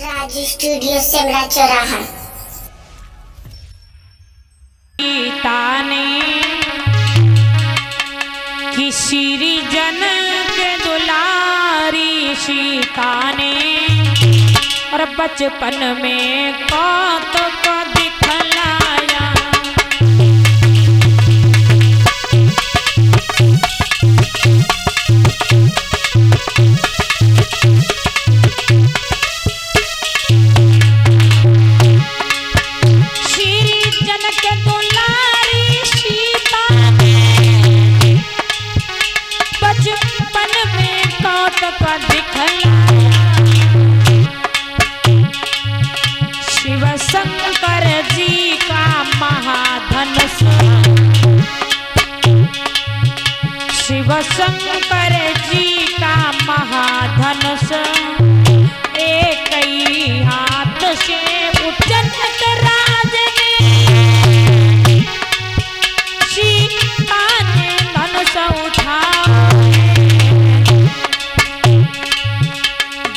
राज studio Semra चौराहा। सीता ने कि श्री जन के दुलारी सीता ने और बचपन में कौतुक दिखलाया। शिव शंकर जी का महाधनुष, शिव शंकर जी का महाधनुष एक ही हाथ से उज्जत राज ने सीता ने धनुष उठा।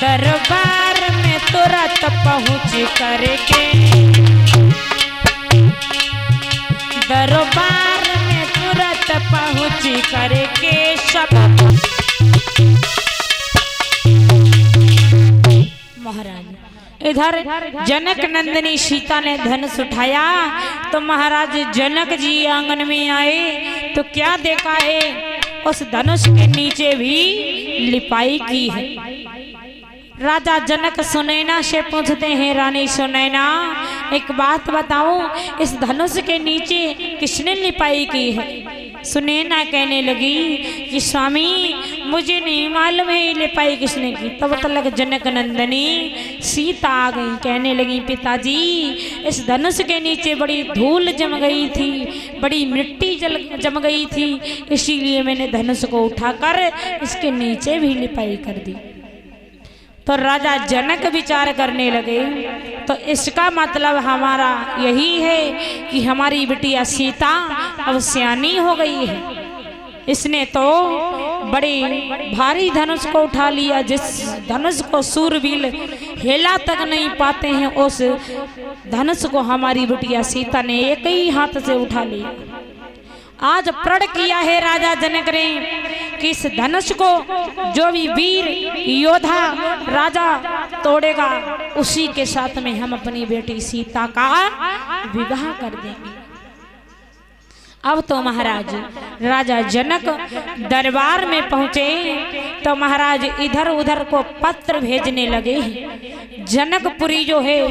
दरबार में तुरंत पहुँच करके, दरबार में तुरंत पहुँच करके सब महाराज इधर जनक नंदिनी सीता ने धनुष उठाया तो महाराज जनक जी आंगन में आए तो क्या देखा है, उस धनुष के नीचे भी लिपाई की है। राजा जनक सुनैना से पूछते हैं, रानी सुनैना एक बात बताओ, इस धनुष के नीचे किसने लिपाई की है? सुनैना कहने लगी कि स्वामी मुझे नहीं मालूम है लिपाई किसने की। तब तक जनक नंदिनी सीता आ गई, कहने लगी पिताजी इस धनुष के नीचे बड़ी धूल जम गई थी, बड़ी मिट्टी जम गई थी, इसीलिए मैंने धनुष को उठाकर इसके नीचे भी लिपाई कर दी। तो राजा जनक विचार करने लगे, तो इसका मतलब हमारा यही है कि हमारी बिटिया सीता अब सयानी हो गई है। इसने तो बड़े भारी धनुष को उठा लिया, जिस धनुष को सूरवीर हिला तक नहीं पाते हैं, उस धनुष को हमारी बिटिया सीता ने एक ही हाथ से उठा लिया। आज प्रण किया है राजा जनक ने कि इस धनुष को जो भी वीर योद्धा राजा तोड़ेगा उसी के साथ में हम अपनी बेटी सीता का विवाह कर देंगे। अब तो महाराज राजा जनक दरबार में पहुंचे तो महाराज इधर उधर को पत्र भेजने लगे। जनकपुरी जो है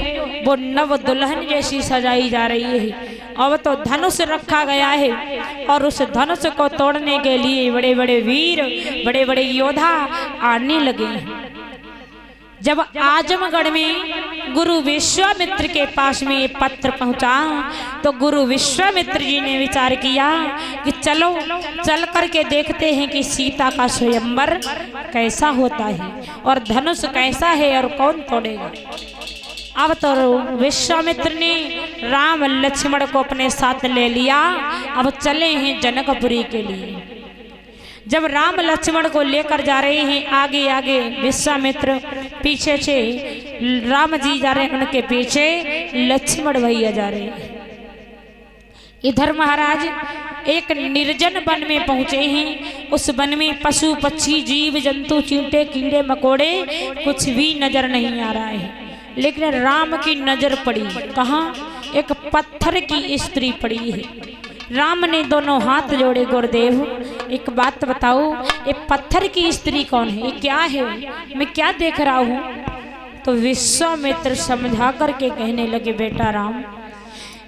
वो नव दुल्हन जैसी सजाई जा रही है। अब तो धनुष रखा गया है और उस धनुष को तोड़ने के लिए बड़े बड़े वीर बड़े बड़े योद्धा आने लगे हैं। जब आजमगढ़ में गुरु विश्वामित्र के पास में ये पत्र पहुंचा तो गुरु विश्वामित्र जी ने विचार किया कि चलो चल करके देखते हैं कि सीता का स्वयंवर कैसा होता है और धनुष कैसा है और कौन तोड़ेगा। अब तो विश्वामित्र ने राम लक्ष्मण को अपने साथ ले लिया। अब चले हैं जनकपुरी के लिए। जब राम लक्ष्मण को लेकर जा रहे हैं, आगे आगे विश्वामित्र, पीछे से राम जी जा रहे हैं, उनके पीछे लक्ष्मण भैया जा रहे हैं। इधर महाराज एक निर्जन वन में पहुंचे हैं। उस वन में पशु पक्षी जीव जंतु चींटे कीड़े मकोड़े कुछ भी नजर नहीं आ रहा है, लेकिन राम की नजर पड़ी कहाँ, एक पत्थर की स्त्री पड़ी है। राम ने दोनों हाथ जोड़े, गुरुदेव एक बात बताओ, ये पत्थर की स्त्री कौन है, ये क्या है, मैं क्या देख रहा हूँ? तो विश्वामित्र समझा करके कहने लगे, बेटा राम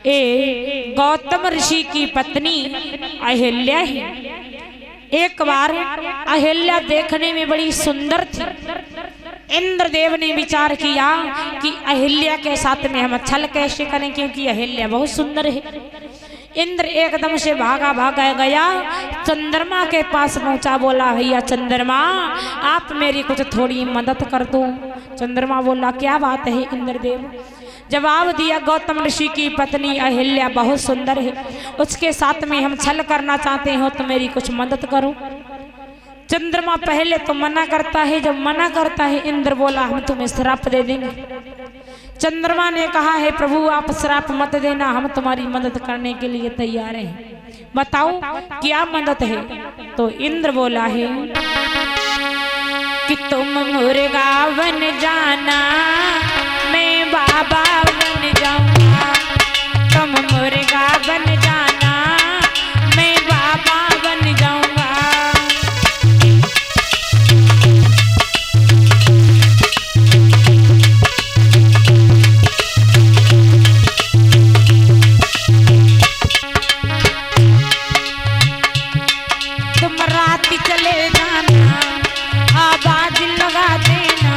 ये गौतम ऋषि की पत्नी अहिल्या है। एक बार अहिल्या देखने में बड़ी सुंदर थी। इंद्रदेव ने विचार किया कि अहिल्या के साथ में हम छल कैसे करें, क्योंकि अहिल्या बहुत सुंदर है। इंद्र एकदम से भागा गया, चंद्रमा के पास पहुंचा, बोला भैया चंद्रमा आप मेरी कुछ थोड़ी मदद कर दो। चंद्रमा बोला क्या बात है इंद्रदेव? जवाब दिया, गौतम ऋषि की पत्नी अहिल्या बहुत सुंदर है, उसके साथ में हम छल करना चाहते हो तो मेरी कुछ मदद करो। चंद्रमा पहले तो मना करता है, जब मना करता है इंद्र बोला हम तुम्हें श्राप दे देंगे। चंद्रमा ने कहा है प्रभु आप श्राप मत देना, हम तुम्हारी मदद करने के लिए तैयार हैं, बताओ क्या मदद है। तो इंद्र बोला है कि तुम मुर्गा बन जाना, मैं बाबा बन जाऊंगा। तुम मुर्गा बन जाना, मैं बाबा बन जाऊंगा। तुम रात चले जाना, आवाज लगा देना।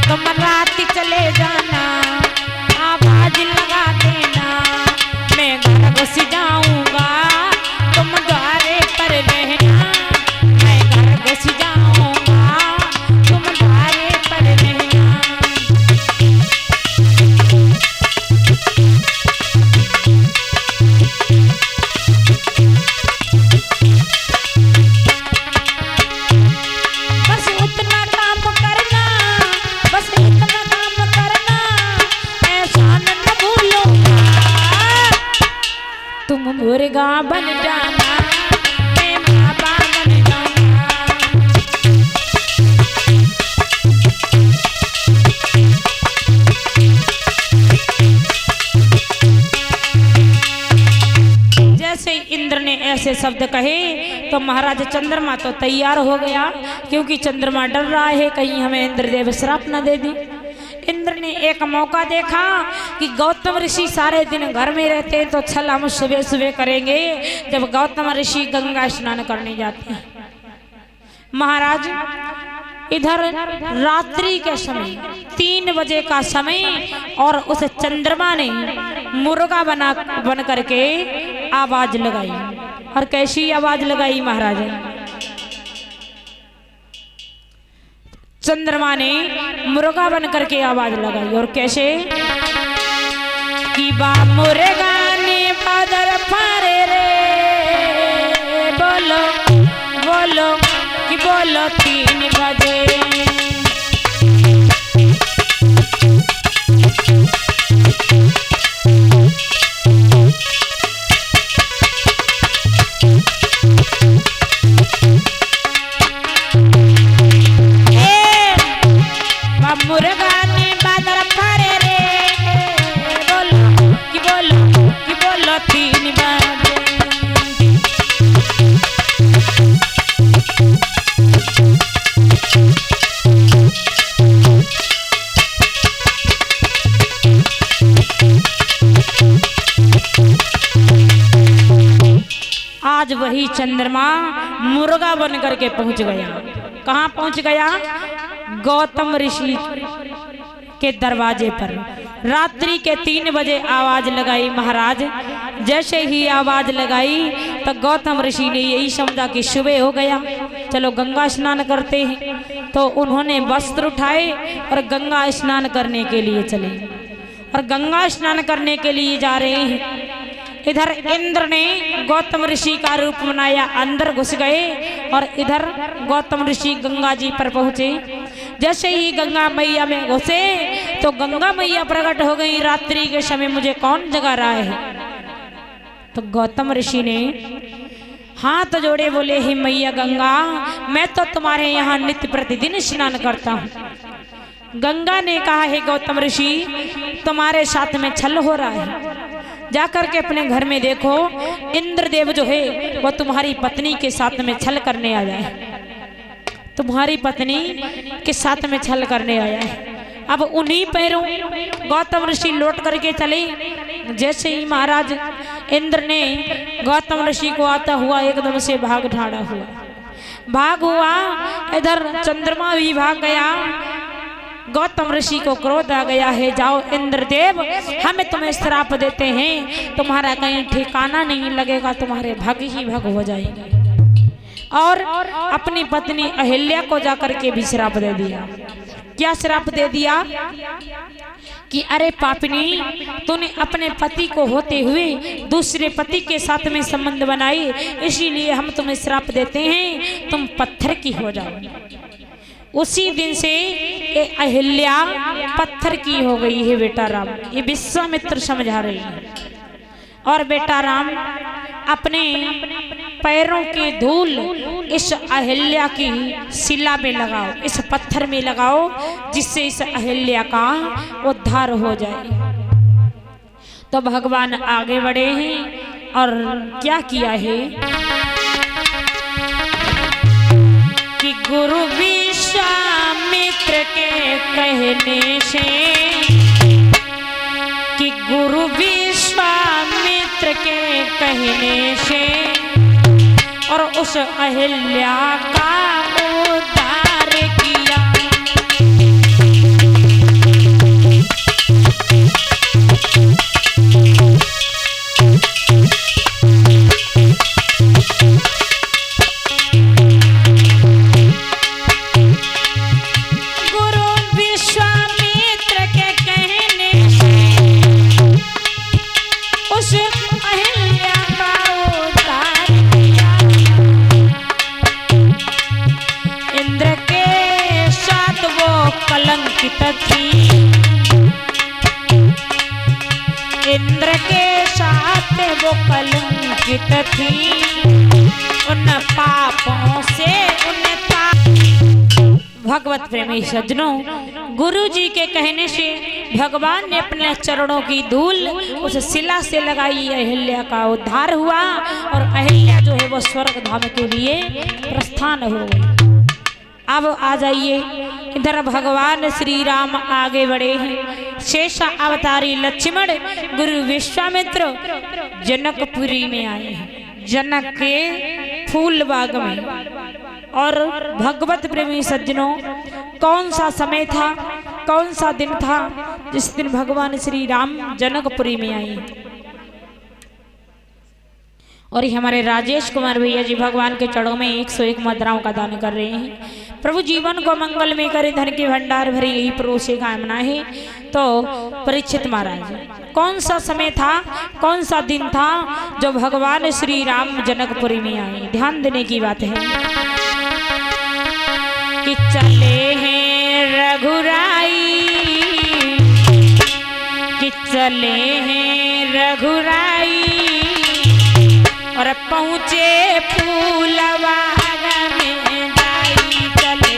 तुम रात चले जाना, आवाज लगा देना। मैं घर घुस जाऊंगा, तुम द्वारे पर रहना। मैं घर घुस जाऊंगा, तुम द्वारे पर रहना। बस उतना काम करना, बस इतना काम करना, एहसान न भूलूंगा। तुम मुर्गा बन जाना, मैं बाबा बन जाऊंगा। जैसे इंद्र ने ऐसे शब्द कहे तो महाराज चंद्रमा तो तैयार हो गया, क्योंकि चंद्रमा डर रहा है कहीं हमें इंद्रदेव श्राप न दे दे। इंद्र ने एक मौका देखा कि गौतम ऋषि सारे दिन घर में रहते हैं, तो छल हम सुबह सुबह करेंगे जब गौतम ऋषि गंगा स्नान करने जाते हैं। महाराज इधर रात्रि के समय 3 बजे का समय, और उस चंद्रमा ने मुर्गा बन करके आवाज लगाई। और कैसी आवाज लगाई महाराज? चंद्रमा ने मुर्गा बन करके आवाज लगाई। और कैसे कि बा मुर्गा ने बादल फारे रे, बोलो बोलो कि बोलो 3 बजे। मुर्गा ने बादल फारे रे, बोलो कि बोलो 3 बजे। आज वही चंद्रमा मुर्गा बन करके पहुंच गया। कहाँ पहुंच गया? गौतम ऋषि के दरवाजे पर। रात्रि के 3 बजे आवाज लगाई महाराज। जैसे ही आवाज लगाई तो गौतम ऋषि ने यही समझा कि सुबह हो गया, चलो गंगा स्नान करते हैं। तो उन्होंने वस्त्र उठाए और गंगा स्नान करने के लिए चले। और गंगा स्नान करने के लिए जा रहे हैं। इधर इंद्र ने गौतम ऋषि का रूप बनाया, अंदर घुस गए। और इधर गौतम ऋषि गंगा जी पर पहुंचे। जैसे ही गंगा मैया में घुसे तो गंगा मैया प्रकट हो गई। रात्रि के समय मुझे कौन जगा रहा है? तो गौतम ऋषि ने हाथ जोड़े बोले, हे मैया गंगा, मैं तो तुम्हारे यहाँ नित्य प्रतिदिन स्नान करता हूँ। गंगा ने कहा, है गौतम ऋषि, तुम्हारे साथ में छल हो रहा है। जाकर के अपने घर में देखो, इंद्रदेव जो है वो तुम्हारी पत्नी के साथ में छल करने आया है। तुम्हारी पत्नी के साथ में छल करने आया है। अब उन्हीं पैरों गौतम ऋषि लौट करके चले। जैसे ही महाराज इंद्र ने गौतम ऋषि को आता हुआ एकदम से भाग ठाड़ा हुआ। इधर चंद्रमा भी भाग गया। गौतम ऋषि को क्रोध आ गया है, जाओ इंद्रदेव, हमें तुम्हें श्राप देते हैं, तुम्हारा कहीं ठिकाना नहीं लगेगा, तुम्हारे भग ही भग हो जाएंगे। और अपनी पत्नी अहिल्या को जाकर के भी श्राप दे दिया। क्या श्राप दे दिया कि अरे पापिनी, तूने अपने पति को होते हुए दूसरे पति के साथ में संबंध बनाए, इसीलिए हम तुम्हें श्राप देते हैं, तुम पत्थर की हो जाओ। उसी दिन से ये अहिल्या पत्थर की हो गई है बेटा राम। ये विश्वामित्र समझा रही है। और बेटा राम, अपने पैरों की धूल इस अहिल्या की शिला में लगाओ, इस पत्थर में लगाओ, जिससे इस अहिल्या का उद्धार हो जाए। तो भगवान आगे बढ़े हैं और क्या किया है कि गुरु विश्वामित्र के कहने से, कि गुरु विश्वामित्र के कहने से और उस अहिल्या का उद्धार किया। गुरु विश्वामित्र के कहने से उस अहिल्या का उद्धार किया। इंद्र के साथ वो कलंकित थी, इंद्र के साथ वो कलंकित थी, उन पापों से भगवत प्रेमी सज्जनों, गुरु जी के कहने से भगवान ने अपने चरणों की धूल उस शिला से लगाई, अहिल्या का उद्धार हुआ और अहिल्या जो है वो स्वर्ग धाम के लिए प्रस्थान हो गई। अब आ जाइए इधर, भगवान श्री राम आगे बढ़े हैं। शेष अवतारी लक्ष्मण गुरु विश्वामित्र जनकपुरी में आए हैं, जनक के फूल बाग में। और भगवत प्रेमी सज्जनों, कौन सा समय था, कौन सा दिन था जिस दिन भगवान श्री राम जनकपुरी में आए। और हमारे राजेश कुमार भैया जी भगवान के चरणों में 101 मुद्राओं का दान कर रहे हैं। प्रभु जीवन को मंगल में करे, धन के भंडार भरे, यही प्रभु से कामना है। तो परीक्षित महाराज, कौन सा समय था, कौन सा दिन था जो भगवान श्री राम जनकपुरी में आए? ध्यान देने की बात है कि चले हैं रघुराई, कि चले हैं रघुराई और पहुँचे फूलबाग में जाई। चले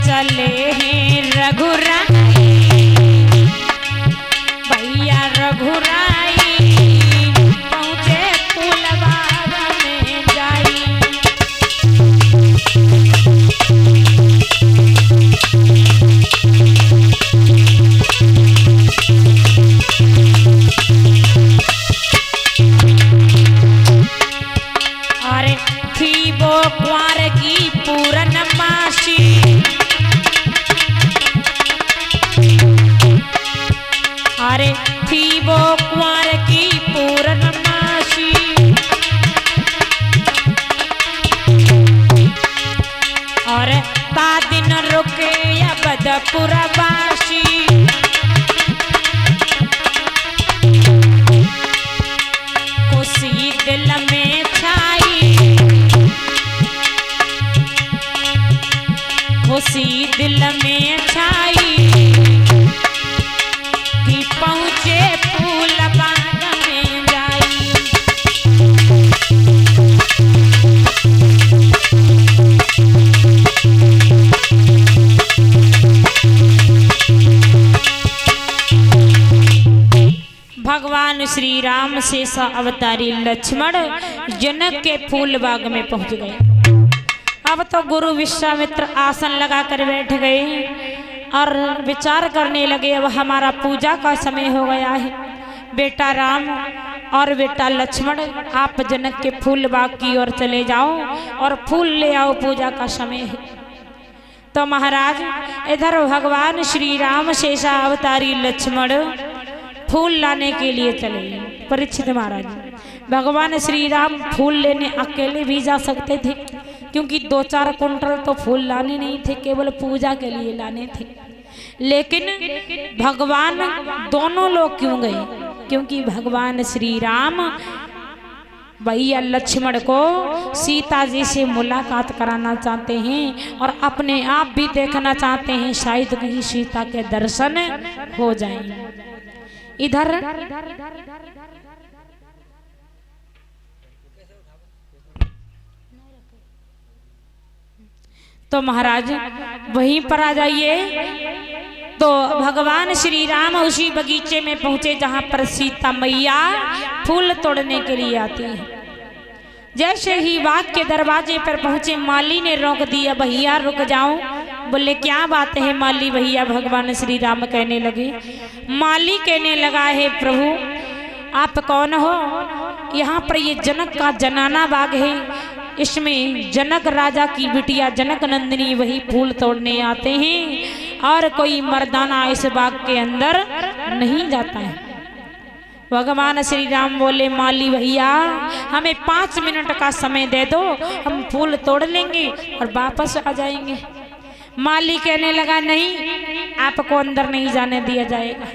चले हैं रघुराई, भैया रघुराई पहुँचे फूलबाग में जाई। अरे थी वो कुंवर की पूर्णमासी, अरे थी वो कुंवर की पूर्णमासी, और ता दिन रुके अवधपुरवासी। खुशी दिल में छाई, खुशी दिल में छाई कि पहुँचे फूलबाग में जाई। भगवान श्री राम से अवतारी लक्ष्मण जनक के फूल बाग में पहुंच गए। अब तो गुरु विश्वामित्र आसन लगा कर बैठ गए और विचार करने लगे, अब हमारा पूजा का समय हो गया है। बेटा राम और बेटा लक्ष्मण, आप जनक के फूल बाग की ओर चले जाओ और फूल ले आओ, पूजा का समय है। तो महाराज इधर भगवान श्री राम शेषा अवतारी लक्ष्मण फूल लाने के लिए चले। परीक्षित महाराज, भगवान श्री राम फूल लेने अकेले भी जा सकते थे, क्योंकि 2-4 कुंटल तो फूल लाने नहीं थे, केवल पूजा के लिए लाने थे। लेकिन भगवान दोनों लोग क्यों गए? क्योंकि भगवान श्री राम भैया लक्ष्मण को सीता जी से मुलाकात कराना चाहते हैं और अपने आप भी देखना चाहते हैं, शायद कहीं सीता के दर्शन हो जाएं। इधर तो महाराज वहीं पर आ जाइए। तो भगवान श्री राम उसी बगीचे में पहुंचे जहां पर सीता मैया फूल तोड़ने के लिए आती है। जैसे ही बाग के दरवाजे पर पहुंचे, माली ने रोक दिया, भैया रुक जाओ। बोले क्या बात है माली भैया? भगवान श्री राम कहने लगे। माली कहने लगा, है प्रभु आप कौन हो? यहाँ पर ये जनक का जनाना बाग है, इसमें जनक राजा की बिटिया जनक नंदिनी वही फूल तोड़ने आते हैं और कोई मर्दाना इस बाग के अंदर नहीं जाता है। भगवान श्री राम बोले, माली भैया हमें 5 मिनट का समय दे दो, हम फूल तोड़ लेंगे और वापस आ जाएंगे। माली कहने लगा, नहीं आपको अंदर नहीं जाने दिया जाएगा।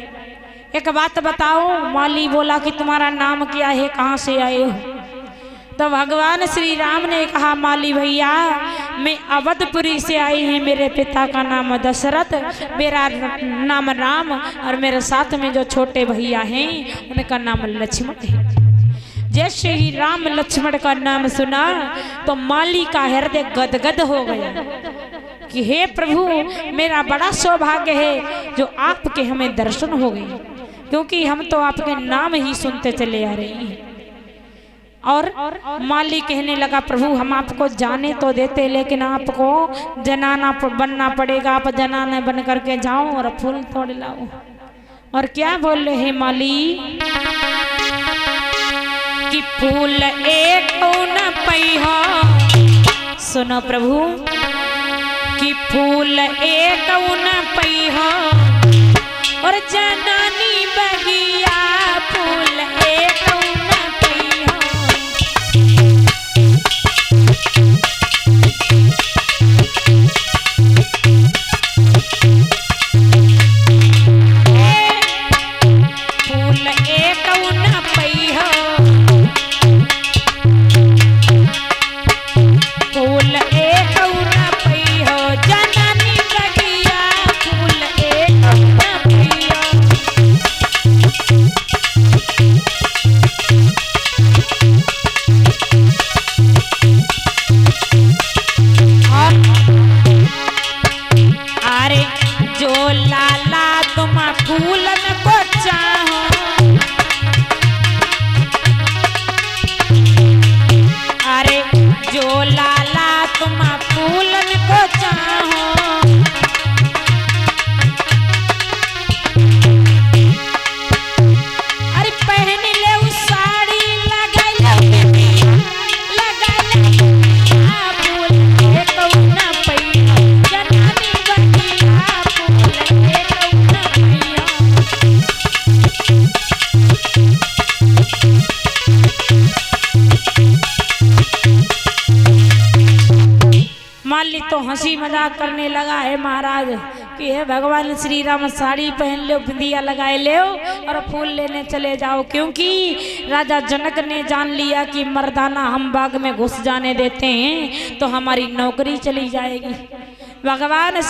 एक बात बताओ। माली बोला कि तुम्हारा नाम क्या है, कहाँ से आए हो? तो भगवान श्री राम ने कहा, माली भैया मैं अवधपुरी से आई हूँ, मेरे पिता का नाम दशरथ, मेरा नाम राम और मेरे साथ में जो छोटे भैया हैं उनका नाम लक्ष्मण है। जैसे ही राम लक्ष्मण का नाम सुना तो माली का हृदय गदगद हो गया कि हे प्रभु मेरा बड़ा सौभाग्य है जो आपके हमें दर्शन हो गए, क्योंकि हम तो आपके नाम ही सुनते चले आ रहे हैं। और माली कहने लगा, प्रभु हम आपको जाने तो देते, लेकिन आपको जनाना बनना पड़ेगा। आप जनाना बन करके जाओ और फूल तोड़ लाओ। और क्या बोल रहे हैं माली कि फूल एक न पैहा। सुनो प्रभु कि फूल एक न पैहा और जनानी बगिया फूल एक न पैहा। फूल एक न पैहा, फूल एक न पैहा, जनानी बगिया फूल एक न पैहा। अरे जो लाला तुम फूलन को चाहो, अरे जो लाला तुम फूलन को चाहो, अरे पहन ले उस साड़ी लगा ले लगा ले फूल एक न पैया, जनानी बगिया फूल एक न पैया। माली तो हंसी मजाक करने लगा है महाराज कि हे भगवान श्री राम साड़ी पहन लो, बिंदिया लगाए ले और फूल लेने चले जाओ, क्योंकि राजा जनक ने जान लिया कि मर्दाना हम बाग में घुस जाने देते हैं तो हमारी नौकरी चली जाएगी। भगवान